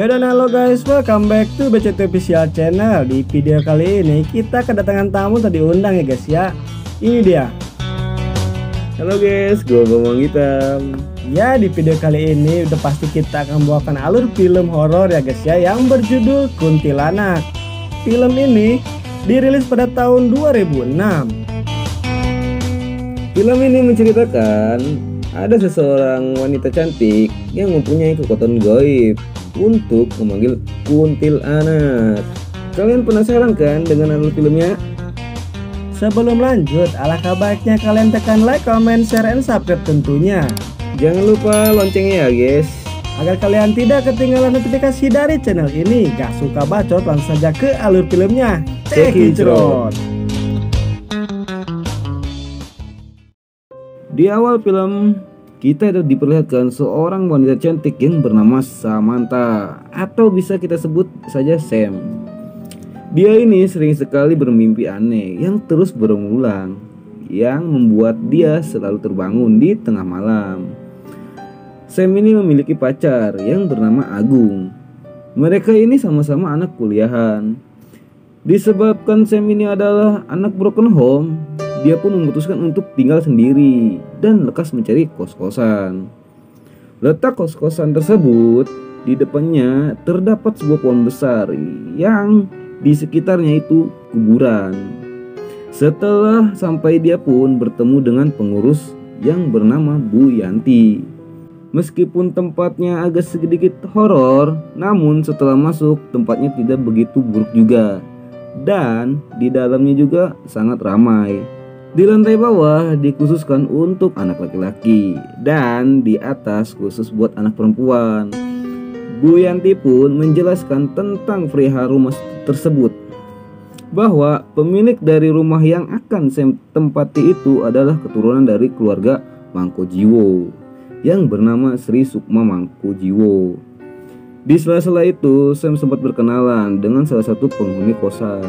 Ya dan halo guys, welcome back to BCT Official Channel. Di video kali ini kita kedatangan tamu tadi undang ya guys ya. Ini dia. Halo guys, gue Bambang Hitam. Ya di video kali ini udah pasti kita akan membawakan alur film horor ya guys ya, yang berjudul Kuntilanak. Film ini dirilis pada tahun 2006. Film ini menceritakan ada seseorang wanita cantik yang mempunyai kekuatan gaib untuk memanggil kuntilanak. Kalian penasaran kan dengan alur filmnya? Sebelum lanjut, alangkah baiknya kalian tekan like, comment, share, and subscribe tentunya. Jangan lupa loncengnya ya guys, agar kalian tidak ketinggalan notifikasi dari channel ini. Gak suka bacot, langsung saja ke alur filmnya. Cekicrot. Di awal film kita diperlihatkan seorang wanita cantik yang bernama Samantha, atau bisa kita sebut saja Sam. Dia ini sering sekali bermimpi aneh yang terus berulang, yang membuat dia selalu terbangun di tengah malam. Sam ini memiliki pacar yang bernama Agung. Mereka ini sama-sama anak kuliahan. Disebabkan Sam ini adalah anak broken home, dia pun memutuskan untuk tinggal sendiri dan lekas mencari kos-kosan. Letak kos-kosan tersebut di depannya terdapat sebuah pohon besar yang di sekitarnya itu kuburan. Setelah sampai, dia pun bertemu dengan pengurus yang bernama Bu Yanti. Meskipun tempatnya agak sedikit horor, namun setelah masuk tempatnya tidak begitu buruk juga. Dan di dalamnya juga sangat ramai. Di lantai bawah dikhususkan untuk anak laki-laki dan di atas khusus buat anak perempuan. Bu Yanti pun menjelaskan tentang perihal rumah tersebut, bahwa pemilik dari rumah yang akan Sam tempati itu adalah keturunan dari keluarga Mangkojiwo yang bernama Sri Sukma Mangkojiwo. Di sela-sela itu Sam sempat berkenalan dengan salah satu penghuni kosan,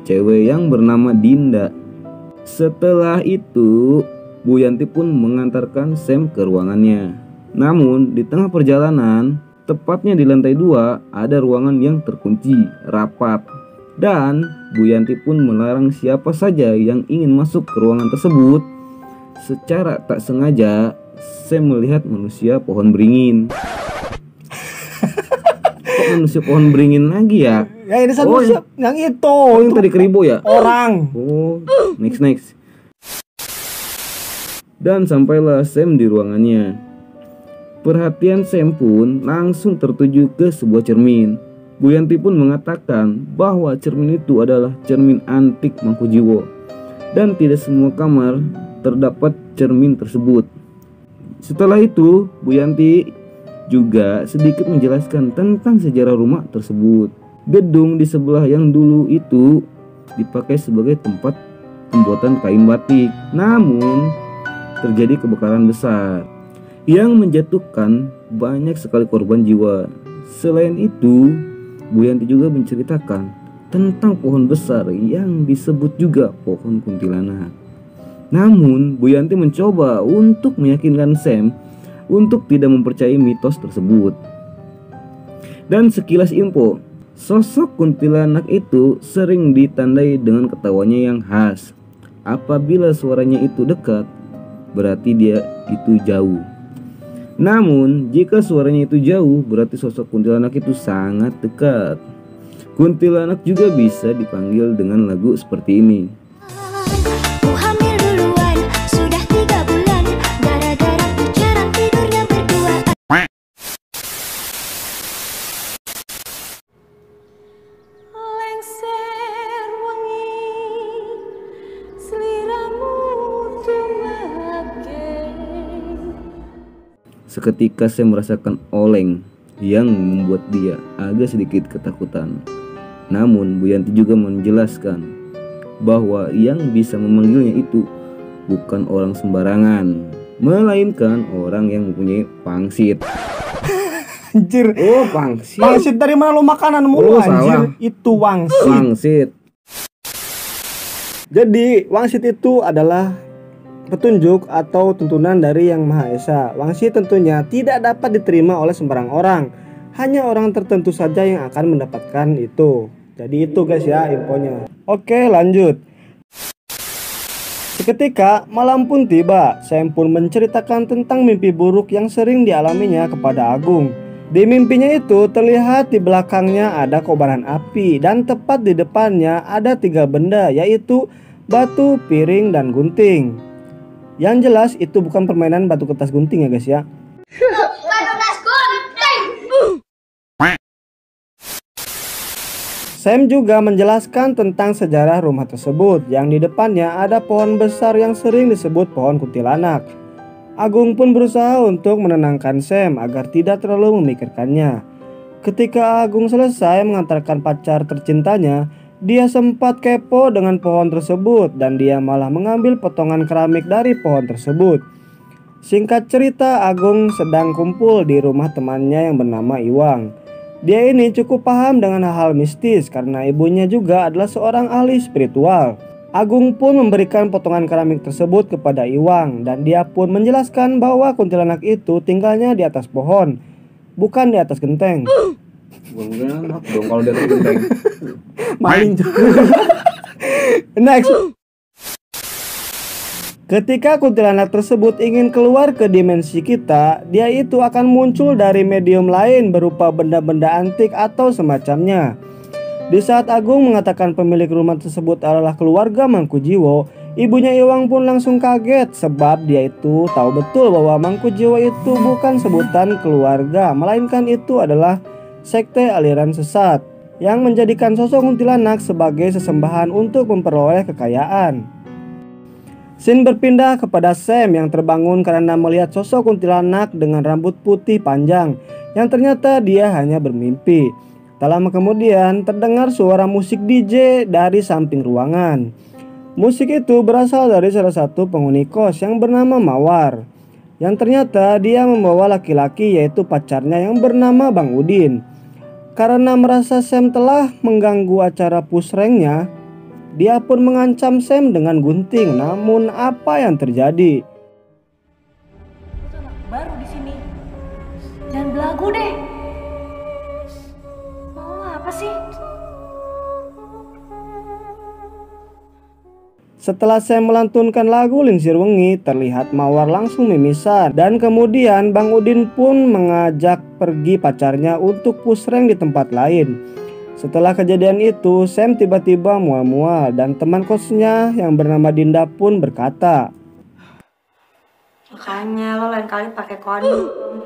cewek yang bernama Dinda. Setelah itu Bu Yanti pun mengantarkan Sam ke ruangannya. Namun di tengah perjalanan, tepatnya di lantai 2, ada ruangan yang terkunci rapat. Dan Bu Yanti pun melarang siapa saja yang ingin masuk ke ruangan tersebut. Secara tak sengaja Sam melihat manusia pohon beringin. Kok manusia pohon beringin lagi ya? Ya ini satu yang itu. Yang tadi keribo ya? Orang. Oh, next. Dan sampailah Sam di ruangannya. Perhatian Sam pun langsung tertuju ke sebuah cermin. Bu Yanti pun mengatakan bahwa cermin itu adalah cermin antik Mangkojiwo, dan tidak semua kamar terdapat cermin tersebut. Setelah itu Bu Yanti juga sedikit menjelaskan tentang sejarah rumah tersebut. Gedung di sebelah yang dulu itu dipakai sebagai tempat pembuatan kain batik. Namun terjadi kebakaran besar yang menjatuhkan banyak sekali korban jiwa. Selain itu, Bu Yanti juga menceritakan tentang pohon besar yang disebut juga pohon kuntilanak. Namun Bu Yanti mencoba untuk meyakinkan Sam untuk tidak mempercayai mitos tersebut. Dan sekilas info, sosok kuntilanak itu sering ditandai dengan ketawanya yang khas. Apabila suaranya itu dekat, berarti dia itu jauh. Namun jika suaranya itu jauh, berarti sosok kuntilanak itu sangat dekat. Kuntilanak juga bisa dipanggil dengan lagu seperti ini. Seketika saya merasakan oleng yang membuat dia agak sedikit ketakutan. Namun Bu Yanti juga menjelaskan bahwa yang bisa memanggilnya itu bukan orang sembarangan, melainkan orang yang mempunyai pangsit. Anjir. Oh, pangsit. Pangsit dari mana lo makanan mulu anjir? Salah. Itu wangsit. Pangsit. Jadi wangsit itu adalah petunjuk atau tuntunan dari Yang Maha Esa. Wangsit tentunya tidak dapat diterima oleh sembarang orang. hanya orang tertentu saja yang akan mendapatkan itu. Jadi itu guys ya infonya. Oke, lanjut. Seketika malam pun tiba. Sam pun menceritakan tentang mimpi buruk yang sering dialaminya kepada Agung. Di mimpinya itu terlihat di belakangnya ada kobaran api dan tepat di depannya ada 3 benda, yaitu batu, piring, dan gunting. Yang jelas itu bukan permainan batu kertas gunting ya guys ya. Sam juga menjelaskan tentang sejarah rumah tersebut, yang di depannya ada pohon besar yang sering disebut pohon kuntilanak. Agung pun berusaha untuk menenangkan Sam agar tidak terlalu memikirkannya. Ketika Agung selesai mengantarkan pacar tercintanya, dia sempat kepo dengan pohon tersebut dan dia malah mengambil potongan keramik dari pohon tersebut. Singkat cerita, Agung sedang kumpul di rumah temannya yang bernama Iwang. Dia ini cukup paham dengan hal-hal mistis karena ibunya juga adalah seorang ahli spiritual. Agung pun memberikan potongan keramik tersebut kepada Iwang dan dia pun menjelaskan bahwa kuntilanak itu tinggalnya di atas pohon, bukan di atas genteng. Enak dong kalau di atas genteng. Maling. Next. Ketika kuntilanak tersebut ingin keluar ke dimensi kita, dia itu akan muncul dari medium lain berupa benda-benda antik atau semacamnya. Di saat Agung mengatakan pemilik rumah tersebut adalah keluarga Mangkujiwo, ibunya Iwang pun langsung kaget sebab dia itu tahu betul bahwa Mangkujiwo itu bukan sebutan keluarga, melainkan itu adalah sekte aliran sesat yang menjadikan sosok kuntilanak sebagai sesembahan untuk memperoleh kekayaan. Scene berpindah kepada Sam yang terbangun karena melihat sosok kuntilanak dengan rambut putih panjang yang ternyata dia hanya bermimpi. Tak lama kemudian terdengar suara musik DJ dari samping ruangan. Musik itu berasal dari salah satu penghuni kos yang bernama Mawar, yang ternyata dia membawa laki-laki yaitu pacarnya yang bernama Bang Udin. Karena merasa Sam telah mengganggu acara pusrengnya, dia pun mengancam Sam dengan gunting. Namun apa yang terjadi? Baru di sini. Jangan belagu deh. Mau apa sih? Setelah Sam melantunkan lagu Lingsir Wengi, terlihat Mawar langsung mimisan dan kemudian Bang Udin pun mengajak pergi pacarnya untuk pusreng di tempat lain. Setelah kejadian itu, Sam tiba-tiba mual-mual dan teman kosnya yang bernama Dinda pun berkata, Makanya lo lain kali pakai kondom.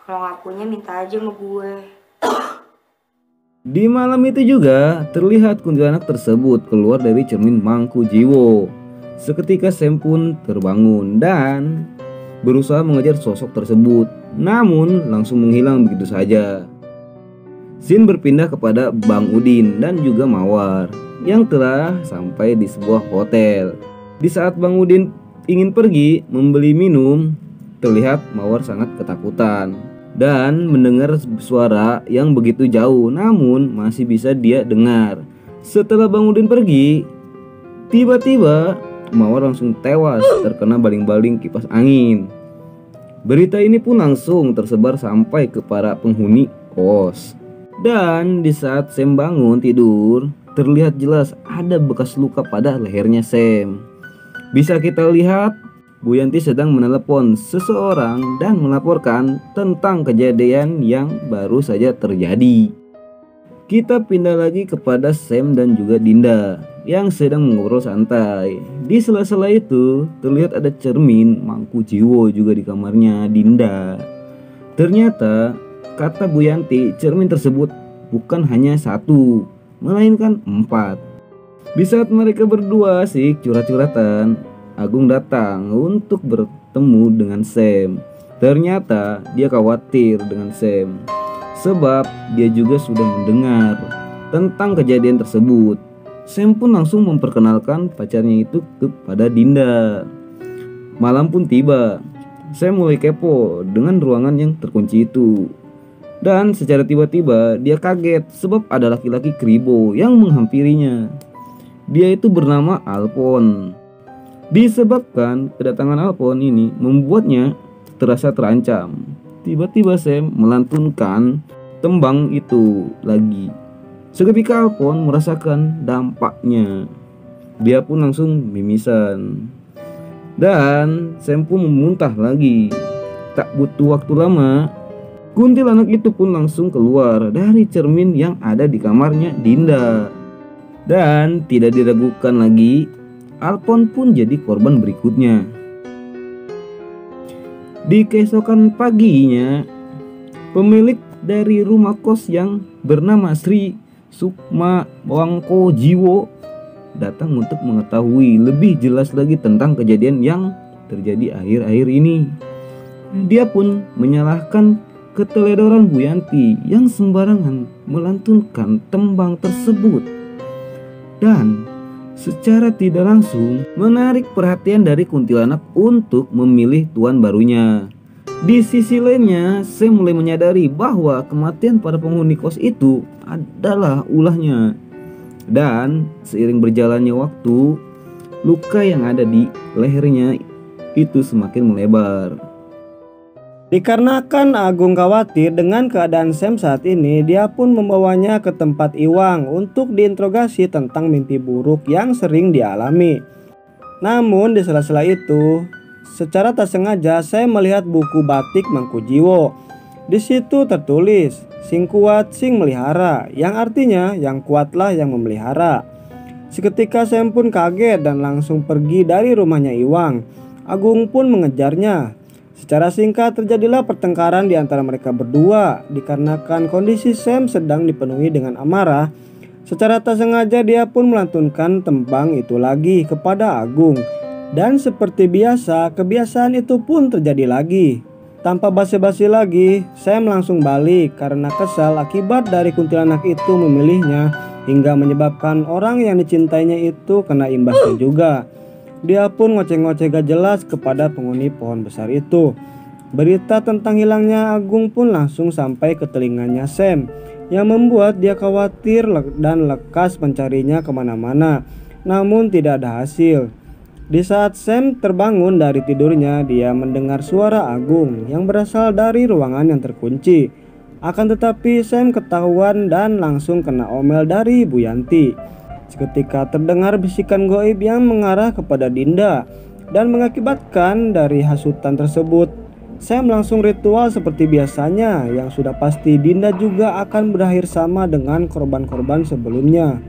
Kalau nggak punya minta aja sama gue. Di malam itu juga terlihat kuntilanak tersebut keluar dari cermin Mangkujiwo. Seketika Sam pun terbangun dan berusaha mengejar sosok tersebut, namun langsung menghilang begitu saja. Scene berpindah kepada Bang Udin dan juga Mawar yang telah sampai di sebuah hotel. Di saat Bang Udin ingin pergi membeli minum, terlihat Mawar sangat ketakutan dan mendengar suara yang begitu jauh, namun masih bisa dia dengar. Setelah Bang Udin pergi, tiba-tiba Mawar langsung tewas terkena baling-baling kipas angin. Berita ini pun langsung tersebar sampai ke para penghuni kos. Dan di saat Sam bangun tidur, terlihat jelas ada bekas luka pada lehernya Sam. Bisa kita lihat Bu Yanti sedang menelepon seseorang dan melaporkan tentang kejadian yang baru saja terjadi. Kita pindah lagi kepada Sam dan juga Dinda yang sedang mengobrol santai. Di sela-sela itu terlihat ada cermin Mangkujiwo juga di kamarnya Dinda. Ternyata kata Bu Yanti, cermin tersebut bukan hanya 1, melainkan 4. Di saat mereka berdua asik curhat-curhatan, Agung datang untuk bertemu dengan Sam. Ternyata dia khawatir dengan Sam, sebab dia juga sudah mendengar tentang kejadian tersebut. Sam pun langsung memperkenalkan pacarnya itu kepada Dinda. Malam pun tiba. Sam mulai kepo dengan ruangan yang terkunci itu. Dan secara tiba-tiba dia kaget sebab ada laki-laki kribo yang menghampirinya. Dia itu bernama Alpon. Disebabkan kedatangan Alpon ini membuatnya terasa terancam. tiba-tiba Sam melantunkan tembang itu lagi. Seketika Alphonse merasakan dampaknya. Dia pun langsung mimisan. Dan Sam pun memuntah lagi. Tak butuh waktu lama, kuntilanak itu pun langsung keluar dari cermin yang ada di kamarnya Dinda. Dan tidak diragukan lagi, Alphonse pun jadi korban berikutnya. Di keesokan paginya, pemilik dari rumah kos yang bernama Sri Sukma Wangko Jiwo datang untuk mengetahui lebih jelas lagi tentang kejadian yang terjadi akhir-akhir ini. Dia pun menyalahkan keteledoran Bu Yanti yang sembarangan melantunkan tembang tersebut, dan secara tidak langsung menarik perhatian dari kuntilanak untuk memilih tuan barunya. Di sisi lainnya, saya mulai menyadari bahwa kematian para penghuni kos itu adalah ulahnya. Dan seiring berjalannya waktu, luka yang ada di lehernya itu semakin melebar. Dikarenakan Agung khawatir dengan keadaan Sam saat ini, dia pun membawanya ke tempat Iwang untuk diinterogasi tentang mimpi buruk yang sering dialami. Namun di sela-sela itu, secara tak sengaja saya melihat buku batik Mangkujiwo. Di situ tertulis, "Sing kuat sing melihara," yang artinya yang kuatlah yang memelihara. Seketika Sam pun kaget dan langsung pergi dari rumahnya Iwang. Agung pun mengejarnya. Secara singkat terjadilah pertengkaran di antara mereka berdua. Dikarenakan kondisi Sam sedang dipenuhi dengan amarah, secara tak sengaja dia pun melantunkan tembang itu lagi kepada Agung. Dan seperti biasa, kebiasaan itu pun terjadi lagi. Tanpa basa-basi lagi, Sam langsung balik karena kesal akibat dari kuntilanak itu memilihnya hingga menyebabkan orang yang dicintainya itu kena imbasnya juga. Dia pun ngoceh-ngoceh gak jelas kepada penghuni pohon besar itu. Berita tentang hilangnya Agung pun langsung sampai ke telinganya Sam, yang membuat dia khawatir dan lekas mencarinya kemana-mana. Namun tidak ada hasil. Di saat Sam terbangun dari tidurnya, dia mendengar suara Agung yang berasal dari ruangan yang terkunci. Akan tetapi Sam ketahuan dan langsung kena omel dari Bu Yanti. Seketika terdengar bisikan goib yang mengarah kepada Dinda, dan mengakibatkan dari hasutan tersebut, Sam langsung ritual seperti biasanya, yang sudah pasti Dinda juga akan berakhir sama dengan korban-korban sebelumnya.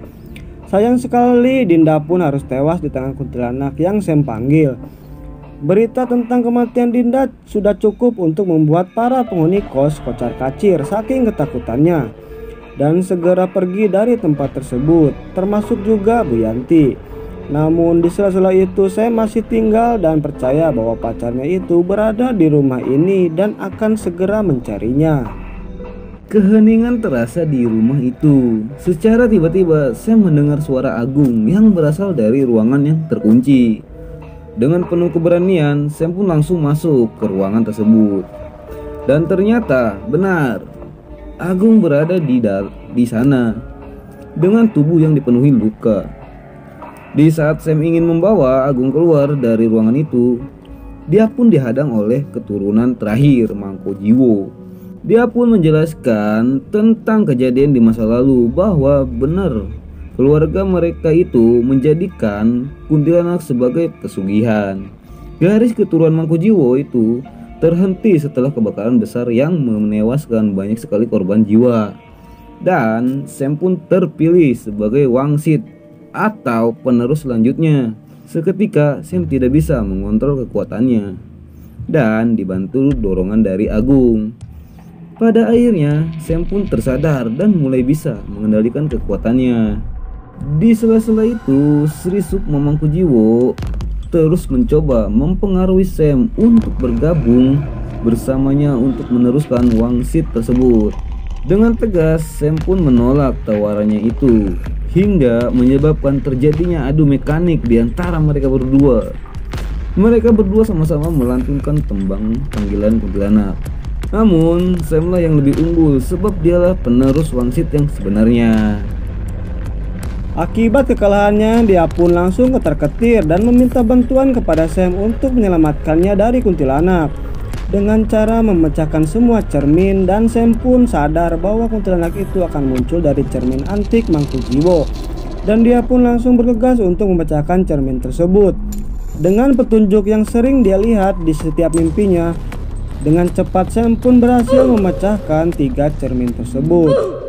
Sayang sekali Dinda pun harus tewas di tangan kuntilanak yang Sam panggil. Berita tentang kematian Dinda sudah cukup untuk membuat para penghuni kos kocar-kacir saking ketakutannya, dan segera pergi dari tempat tersebut, termasuk juga Bu Yanti. Namun di sela-sela itu saya masih tinggal dan percaya bahwa pacarnya itu berada di rumah ini dan akan segera mencarinya. Keheningan terasa di rumah itu. Secara tiba-tiba saya mendengar suara Agung yang berasal dari ruangan yang terkunci. Dengan penuh keberanian, saya pun langsung masuk ke ruangan tersebut. Dan ternyata benar, Agung berada di sana dengan tubuh yang dipenuhi luka. Di saat Sam ingin membawa Agung keluar dari ruangan itu, dia pun dihadang oleh keturunan terakhir Mangkojiwo. Dia pun menjelaskan tentang kejadian di masa lalu, bahwa benar keluarga mereka itu menjadikan kuntilanak sebagai pesugihan. Garis keturunan Mangkojiwo itu terhenti setelah kebakaran besar yang menewaskan banyak sekali korban jiwa. Dan Sam pun terpilih sebagai wangsit atau penerus selanjutnya. Seketika Sam tidak bisa mengontrol kekuatannya dan dibantu dorongan dari Agung. Pada akhirnya Sam pun tersadar dan mulai bisa mengendalikan kekuatannya. Di sela-sela itu Sri Sukma Mangkujiwo terus mencoba mempengaruhi Sam untuk bergabung bersamanya untuk meneruskan wangsit tersebut. Dengan tegas Sam pun menolak tawarannya itu, hingga menyebabkan terjadinya adu mekanik di antara mereka berdua. Mereka berdua sama-sama melantunkan tembang panggilan kuntilanak. Namun Sam lah yang lebih unggul sebab dialah penerus wangsit yang sebenarnya. Akibat kekalahannya, dia pun langsung ketar-ketir dan meminta bantuan kepada Sam untuk menyelamatkannya dari kuntilanak. dengan cara memecahkan semua cermin, dan Sam pun sadar bahwa kuntilanak itu akan muncul dari cermin antik Mangkujiwo, dan dia pun langsung bergegas untuk memecahkan cermin tersebut. Dengan petunjuk yang sering dia lihat di setiap mimpinya, dengan cepat Sam pun berhasil memecahkan 3 cermin tersebut.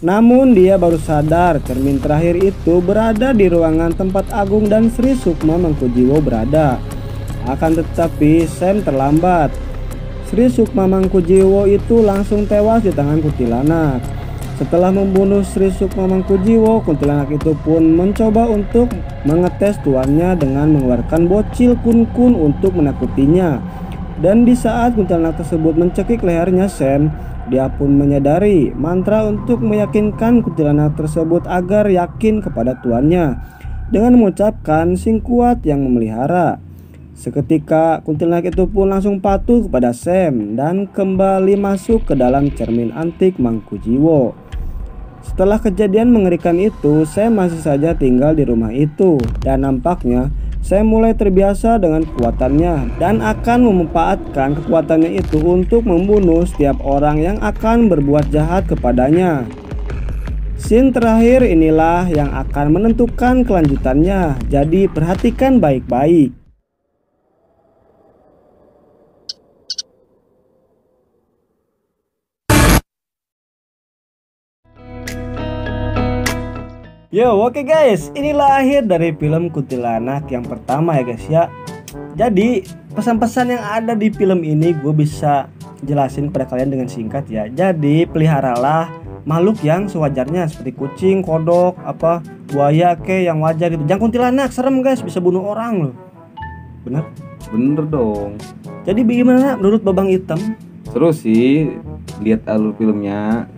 Namun dia baru sadar cermin terakhir itu berada di ruangan tempat Agung dan Sri Sukma Mangkujiwo berada. Akan tetapi Sam terlambat. Sri Sukma Mangkujiwo itu langsung tewas di tangan kuntilanak. Setelah membunuh Sri Sukma Mangkujiwo, kuntilanak itu pun mencoba untuk mengetes tuannya dengan mengeluarkan bocil kun-kun untuk menakutinya. Dan di saat kuntilanak tersebut mencekik lehernya Sam, dia pun menyadari mantra untuk meyakinkan kuntilanak tersebut agar yakin kepada tuannya dengan mengucapkan sing kuat yang memelihara. Seketika kuntilanak itu pun langsung patuh kepada Sam dan kembali masuk ke dalam cermin antik Mangkujiwo. Setelah kejadian mengerikan itu, Sam masih saja tinggal di rumah itu, dan nampaknya Sam mulai terbiasa dengan kekuatannya dan akan memanfaatkan kekuatannya itu untuk membunuh setiap orang yang akan berbuat jahat kepadanya. Scene terakhir inilah yang akan menentukan kelanjutannya, jadi perhatikan baik-baik. Yo, oke guys, inilah akhir dari film Kuntilanak yang pertama ya guys ya. Jadi pesan-pesan yang ada di film ini gue bisa jelasin kepada kalian dengan singkat ya. Jadi peliharalah makhluk yang sewajarnya seperti kucing, kodok, buaya yang wajar gitu. Jangan kuntilanak, serem guys, bisa bunuh orang loh. Bener? Bener dong. Jadi bagaimana menurut Babang Hitam? Seru sih lihat alur filmnya.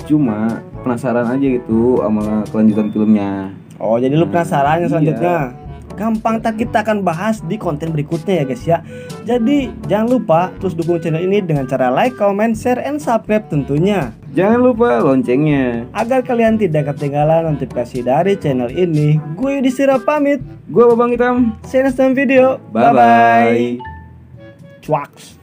Cuma penasaran aja gitu sama kelanjutan filmnya. Oh, jadi lu penasaran yang selanjutnya? Iya. Gampang, tak kita akan bahas di konten berikutnya ya guys ya. Jadi jangan lupa terus dukung channel ini dengan cara like, comment, share, and subscribe tentunya. Jangan lupa loncengnya agar kalian tidak ketinggalan notifikasi dari channel ini. Gue Yudhistira pamit. Gue Babang Hitam. See you next time video. Bye bye. Cuaks.